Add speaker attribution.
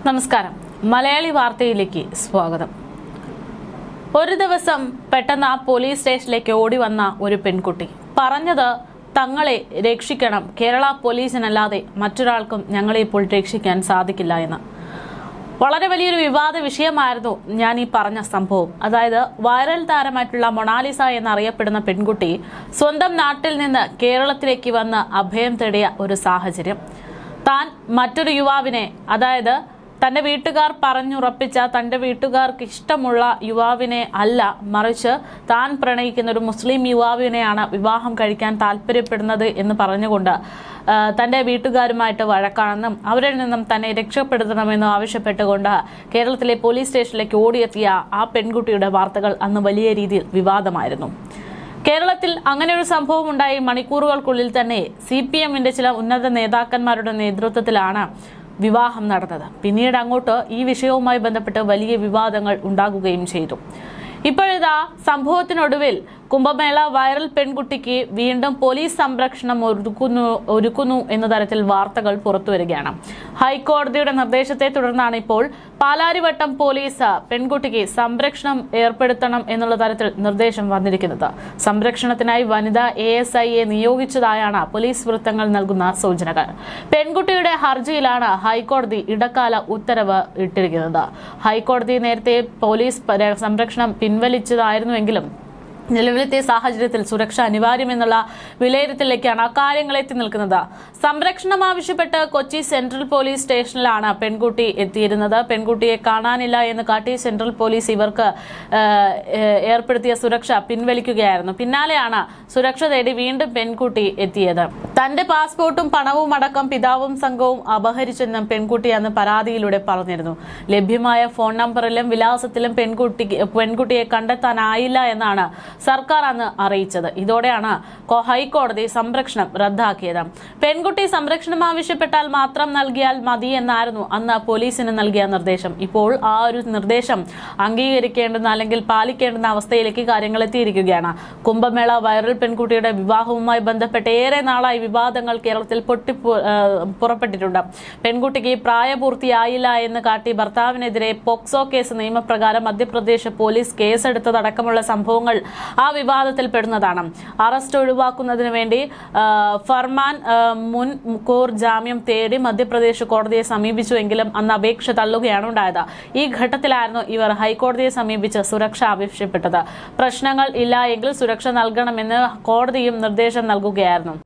Speaker 1: നമസ്കാരം. മലയാളി വാർത്തയിലേക്ക് സ്വാഗതം. ഒരു ദിവസം പെട്ടെന്ന് ആ പോലീസ് സ്റ്റേഷനിലേക്ക് ഓടി വന്ന ഒരു പെൺകുട്ടി പറഞ്ഞത്, തങ്ങളെ രക്ഷിക്കണം, കേരള പോലീസിനല്ലാതെ മറ്റൊരാൾക്കും ഞങ്ങളെ ഇപ്പോൾ രക്ഷിക്കാൻ സാധിക്കില്ല എന്ന്. വളരെ വലിയൊരു വിവാദ വിഷയമായിരുന്നു ഞാൻ ഈ പറഞ്ഞ സംഭവം. അതായത് വൈറൽ താരമായിട്ടുള്ള മൊണാലിസ എന്നറിയപ്പെടുന്ന പെൺകുട്ടി സ്വന്തം നാട്ടിൽ നിന്ന് കേരളത്തിലേക്ക് വന്ന് അഭയം തേടിയ ഒരു സാഹചര്യം. താൻ മറ്റൊരു യുവാവിനെ, അതായത് തന്റെ വീട്ടുകാർ പറഞ്ഞുറപ്പിച്ച, തന്റെ വീട്ടുകാർക്ക് ഇഷ്ടമുള്ള യുവാവിനെ അല്ല, മറിച്ച് താൻ പ്രണയിക്കുന്ന ഒരു മുസ്ലിം യുവാവിനെയാണ് വിവാഹം കഴിക്കാൻ താല്പര്യപ്പെടുന്നത് എന്ന് പറഞ്ഞുകൊണ്ട് തന്റെ വീട്ടുകാരുമായിട്ട് വഴക്കാണെന്നും അവരിൽ നിന്നും തന്നെ രക്ഷപ്പെടുത്തണമെന്നും ആവശ്യപ്പെട്ടുകൊണ്ട് കേരളത്തിലെ പോലീസ് സ്റ്റേഷനിലേക്ക് ഓടിയെത്തിയ ആ പെൺകുട്ടിയുടെ വാർത്തകൾ അന്ന് വലിയ രീതിയിൽ വിവാദമായിരുന്നു. കേരളത്തിൽ അങ്ങനെ ഒരു സംഭവം ഉണ്ടായി മണിക്കൂറുകൾക്കുള്ളിൽ തന്നെ CPM-ന്റെ ചില ഉന്നത നേതാക്കന്മാരുടെ നേതൃത്വത്തിലാണ് വിവാഹം നടന്നത്. പിന്നീട് അങ്ങോട്ട് ഈ വിഷയവുമായി ബന്ധപ്പെട്ട് വലിയ വിവാദങ്ങൾ ഉണ്ടാകുകയും ചെയ്തു. ഇപ്പോഴിതാ സംഭവത്തിനൊടുവിൽ കുംഭമേള വൈറൽ പെൺകുട്ടിക്ക് വീണ്ടും പോലീസ് സംരക്ഷണം ഒരുക്കുന്നു എന്ന തരത്തിൽ വാർത്തകൾ പുറത്തുവരികയാണ്. ഹൈക്കോടതിയുടെ നിർദ്ദേശത്തെ തുടർന്നാണ് ഇപ്പോൾ പാലാരിവട്ടം പോലീസ് പെൺകുട്ടിക്ക് സംരക്ഷണം ഏർപ്പെടുത്തണം എന്നുള്ള തരത്തിൽ നിർദ്ദേശം വന്നിരിക്കുന്നത്. സംരക്ഷണത്തിനായി വനിതാ ASIയെ നിയോഗിച്ചതായാണ് പോലീസ് വൃത്തങ്ങൾ നൽകുന്ന സൂചനകൾ. പെൺകുട്ടിയുടെ ഹർജിയിലാണ് ഹൈക്കോടതി ഇടക്കാല ഉത്തരവ് ഇട്ടിരിക്കുന്നത്. ഹൈക്കോടതി നേരത്തെ പോലീസ് സംരക്ഷണം പിൻവലിച്ചതായിരുന്നുവെങ്കിലും നിലവിലത്തെ സാഹചര്യത്തിൽ സുരക്ഷ അനിവാര്യമെന്നുള്ള വിലയിരുത്തലിലേക്കാണ് കാര്യങ്ങൾ എത്തി നിൽക്കുന്നത്. സംരക്ഷണം ആവശ്യപ്പെട്ട് കൊച്ചി സെൻട്രൽ പോലീസ് സ്റ്റേഷനിലാണ് പെൺകുട്ടി എത്തിയിരുന്നത്. പെൺകുട്ടിയെ കാണാനില്ല എന്ന് കാട്ടി സെൻട്രൽ പോലീസ് ഇവർക്ക് ഏർപ്പെടുത്തിയ സുരക്ഷ പിൻവലിക്കുകയായിരുന്നു. പിന്നാലെയാണ് സുരക്ഷ തേടി വീണ്ടും പെൺകുട്ടി എത്തിയത്. തന്റെ പാസ്പോർട്ടും പണവും അടക്കം പിതാവും സംഘവും അപഹരിച്ചെന്നും പെൺകുട്ടി അന്ന് പരാതിയിലൂടെ പറഞ്ഞിരുന്നു. ലഭ്യമായ ഫോൺ നമ്പറിലും വിലാസത്തിലും പെൺകുട്ടിയെ കണ്ടെത്താനായില്ല എന്നാണ് സർക്കാർ അന്ന് അറിയിച്ചത്. ഇതോടെയാണ് ഹൈക്കോടതി സംരക്ഷണം റദ്ദാക്കിയത്. പെൺകുട്ടി സംരക്ഷണം ആവശ്യപ്പെട്ടാൽ മാത്രം നൽകിയാൽ മതി എന്നായിരുന്നു അന്ന് പോലീസിന് നൽകിയ നിർദ്ദേശം. ഇപ്പോൾ ആ ഒരു നിർദ്ദേശം അംഗീകരിക്കേണ്ടുന്ന അല്ലെങ്കിൽ പാലിക്കേണ്ടുന്ന അവസ്ഥയിലേക്ക് കാര്യങ്ങൾ എത്തിയിരിക്കുകയാണ്. കുംഭമേള വൈറൽ പെൺകുട്ടിയുടെ വിവാഹവുമായി ബന്ധപ്പെട്ട് ഏറെ നാളായി വിവാദങ്ങൾ കേരളത്തിൽ പുറപ്പെട്ടിട്ടുണ്ട്. പെൺകുട്ടിക്ക് പ്രായപൂർത്തിയായില്ല എന്ന് കാട്ടി ഭർത്താവിനെതിരെ പോക്സോ കേസ് നിയമപ്രകാരം മധ്യപ്രദേശ് പോലീസ് കേസെടുത്തതടക്കമുള്ള സംഭവങ്ങൾ ആ വിവാദത്തിൽ പെടുന്നതാണ്. അറസ്റ്റ് ഒഴിവാക്കുന്നതിന് വേണ്ടി ഫർമാൻ മുൻകൂർ ജാമ്യം തേടി മധ്യപ്രദേശ് കോടതിയെ സമീപിച്ചുവെങ്കിലും അന്ന് അപേക്ഷ തള്ളുകയാണ് ഉണ്ടായത്. ഈ ഘട്ടത്തിലായിരുന്നു ഇവർ ഹൈക്കോടതിയെ സമീപിച്ച് സുരക്ഷ ആവശ്യപ്പെട്ടത്. പ്രശ്നങ്ങൾ ഇല്ല എങ്കിൽ സുരക്ഷ നൽകണമെന്ന് കോടതിയും നിർദ്ദേശം നൽകുകയായിരുന്നു.